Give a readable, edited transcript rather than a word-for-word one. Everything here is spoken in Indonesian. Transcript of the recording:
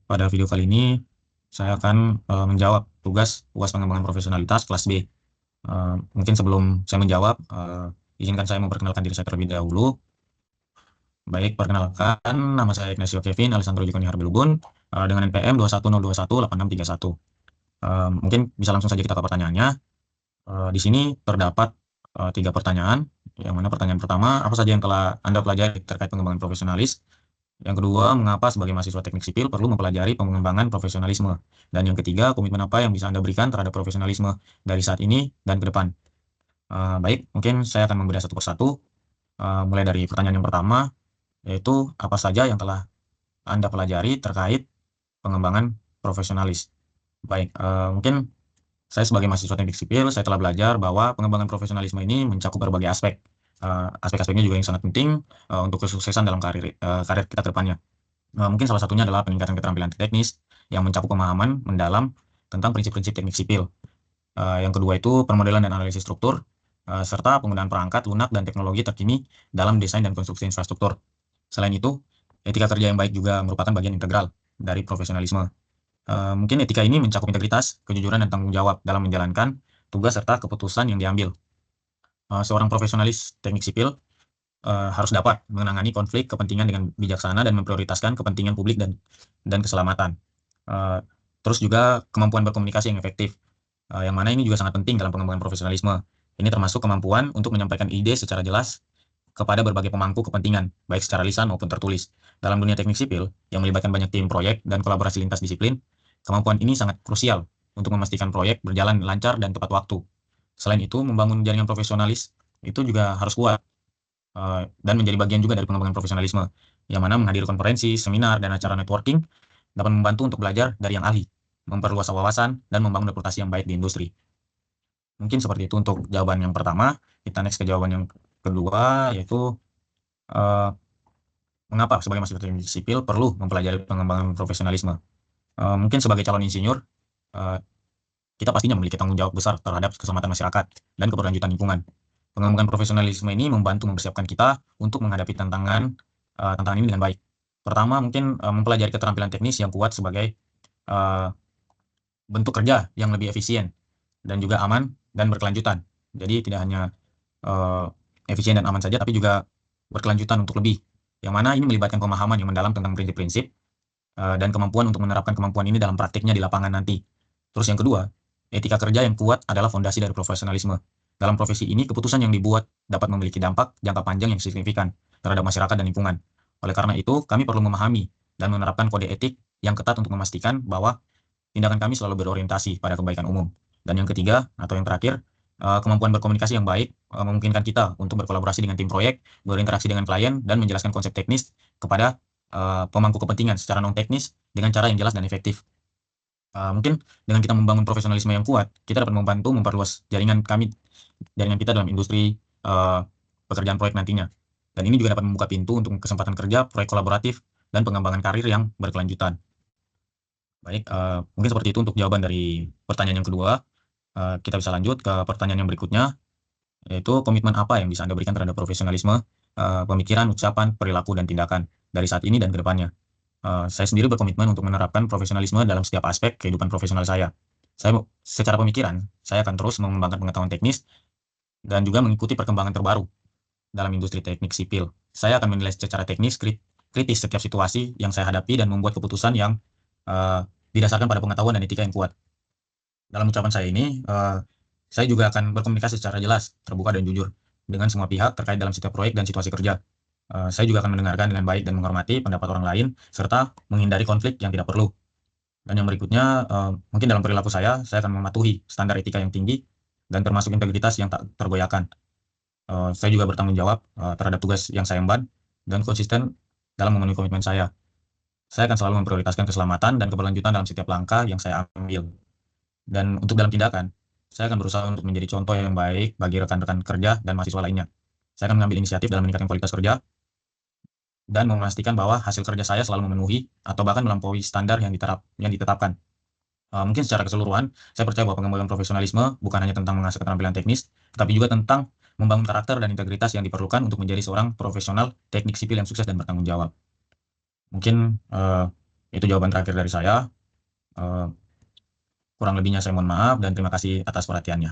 Pada video kali ini saya akan menjawab tugas UAS pengembangan profesionalitas kelas B. Mungkin sebelum saya menjawab, izinkan saya memperkenalkan diri saya terlebih dahulu. Baik, perkenalkan, nama saya Ignacio Kevin Alessandro Jukoni Harbelugun dengan NPM 210218631. Mungkin bisa langsung saja kita ke pertanyaannya. Di sini terdapat 3 pertanyaan. Yang mana pertanyaan pertama, apa saja yang telah Anda pelajari terkait pengembangan profesionalis? Yang kedua, mengapa sebagai mahasiswa teknik sipil perlu mempelajari pengembangan profesionalisme? Dan yang ketiga, komitmen apa yang bisa Anda berikan terhadap profesionalisme dari saat ini dan ke depan? Baik, mungkin saya akan membedah satu persatu. Mulai dari pertanyaan yang pertama, yaitu apa saja yang telah Anda pelajari terkait pengembangan profesionalis. Baik, mungkin saya sebagai mahasiswa teknik sipil, saya telah belajar bahwa pengembangan profesionalisme ini mencakup berbagai aspek. Aspek-aspeknya juga yang sangat penting untuk kesuksesan dalam karir kita ke depannya. Mungkin salah satunya adalah peningkatan keterampilan teknis yang mencakup pemahaman mendalam tentang prinsip-prinsip teknik sipil. Yang kedua itu permodelan dan analisis struktur, serta penggunaan perangkat, lunak, dan teknologi terkini dalam desain dan konstruksi infrastruktur. Selain itu, etika kerja yang baik juga merupakan bagian integral dari profesionalisme. Mungkin etika ini mencakup integritas, kejujuran, dan tanggung jawab dalam menjalankan tugas serta keputusan yang diambil. Seorang profesionalis teknik sipil harus dapat menangani konflik kepentingan dengan bijaksana dan memprioritaskan kepentingan publik dan keselamatan. Terus juga kemampuan berkomunikasi yang efektif, yang mana ini juga sangat penting dalam pengembangan profesionalisme. Ini termasuk kemampuan untuk menyampaikan ide secara jelas kepada berbagai pemangku kepentingan, baik secara lisan maupun tertulis. Dalam dunia teknik sipil yang melibatkan banyak tim proyek dan kolaborasi lintas disiplin, kemampuan ini sangat krusial untuk memastikan proyek berjalan lancar dan tepat waktu. Selain itu, membangun jaringan profesionalis itu juga harus kuat dan menjadi bagian juga dari pengembangan profesionalisme, yang mana menghadiri konferensi, seminar, dan acara networking dapat membantu untuk belajar dari yang ahli, memperluas wawasan, dan membangun reputasi yang baik di industri. Mungkin seperti itu untuk jawaban yang pertama. Kita next ke jawaban yang kedua, yaitu uh, mengapa sebagai mahasiswa teknik sipil perlu mempelajari pengembangan profesionalisme. Mungkin sebagai calon insinyur, uh, kita pastinya memiliki tanggung jawab besar terhadap keselamatan masyarakat dan keberlanjutan lingkungan. Pengembangan profesionalisme ini membantu mempersiapkan kita untuk menghadapi tantangan ini dengan baik. Pertama, mungkin mempelajari keterampilan teknis yang kuat sebagai uh, bentuk kerja yang lebih efisien dan juga aman dan berkelanjutan. Jadi tidak hanya uh, efisien dan aman saja, tapi juga berkelanjutan untuk lebih. Yang mana ini melibatkan pemahaman yang mendalam tentang prinsip-prinsip dan kemampuan untuk menerapkan kemampuan ini dalam praktiknya di lapangan nanti. Terus yang kedua, etika kerja yang kuat adalah fondasi dari profesionalisme. Dalam profesi ini, keputusan yang dibuat dapat memiliki dampak jangka panjang yang signifikan terhadap masyarakat dan lingkungan. Oleh karena itu, kami perlu memahami dan menerapkan kode etik yang ketat untuk memastikan bahwa tindakan kami selalu berorientasi pada kebaikan umum. Dan yang ketiga, atau yang terakhir, kemampuan berkomunikasi yang baik memungkinkan kita untuk berkolaborasi dengan tim proyek, berinteraksi dengan klien, dan menjelaskan konsep teknis kepada pemangku kepentingan secara non-teknis dengan cara yang jelas dan efektif. Mungkin dengan kita membangun profesionalisme yang kuat, kita dapat membantu memperluas jaringan kita dalam industri pekerjaan proyek nantinya. Dan ini juga dapat membuka pintu untuk kesempatan kerja, proyek kolaboratif, dan pengembangan karir yang berkelanjutan. Baik, mungkin seperti itu untuk jawaban dari pertanyaan yang kedua. Kita bisa lanjut ke pertanyaan yang berikutnya, yaitu komitmen apa yang bisa Anda berikan terhadap profesionalisme, pemikiran, ucapan, perilaku, dan tindakan dari saat ini dan ke depannya. Saya sendiri berkomitmen untuk menerapkan profesionalisme dalam setiap aspek kehidupan profesional saya. Secara pemikiran, saya akan terus mengembangkan pengetahuan teknis dan juga mengikuti perkembangan terbaru dalam industri teknik sipil. Saya akan menilai secara teknis kritis setiap situasi yang saya hadapi dan membuat keputusan yang didasarkan pada pengetahuan dan etika yang kuat. Dalam ucapan saya ini, saya juga akan berkomunikasi secara jelas, terbuka, dan jujur dengan semua pihak terkait dalam setiap proyek dan situasi kerja. Saya juga akan mendengarkan dengan baik dan menghormati pendapat orang lain, serta menghindari konflik yang tidak perlu. Dan yang berikutnya, mungkin dalam perilaku saya akan mematuhi standar etika yang tinggi dan termasuk integritas yang tak tergoyahkan. Saya juga bertanggung jawab terhadap tugas yang saya emban dan konsisten dalam memenuhi komitmen saya. Saya akan selalu memprioritaskan keselamatan dan keberlanjutan dalam setiap langkah yang saya ambil. Dan untuk dalam tindakan, saya akan berusaha untuk menjadi contoh yang baik bagi rekan-rekan kerja dan mahasiswa lainnya. Saya akan mengambil inisiatif dalam meningkatkan kualitas kerja dan memastikan bahwa hasil kerja saya selalu memenuhi atau bahkan melampaui standar yang ditetapkan. Mungkin secara keseluruhan, saya percaya bahwa pengembangan profesionalisme bukan hanya tentang mengasah keterampilan teknis, tetapi juga tentang membangun karakter dan integritas yang diperlukan untuk menjadi seorang profesional teknik sipil yang sukses dan bertanggung jawab. Mungkin Itu jawaban terakhir dari saya. Eh, Kurang lebihnya saya mohon maaf dan terima kasih atas perhatiannya.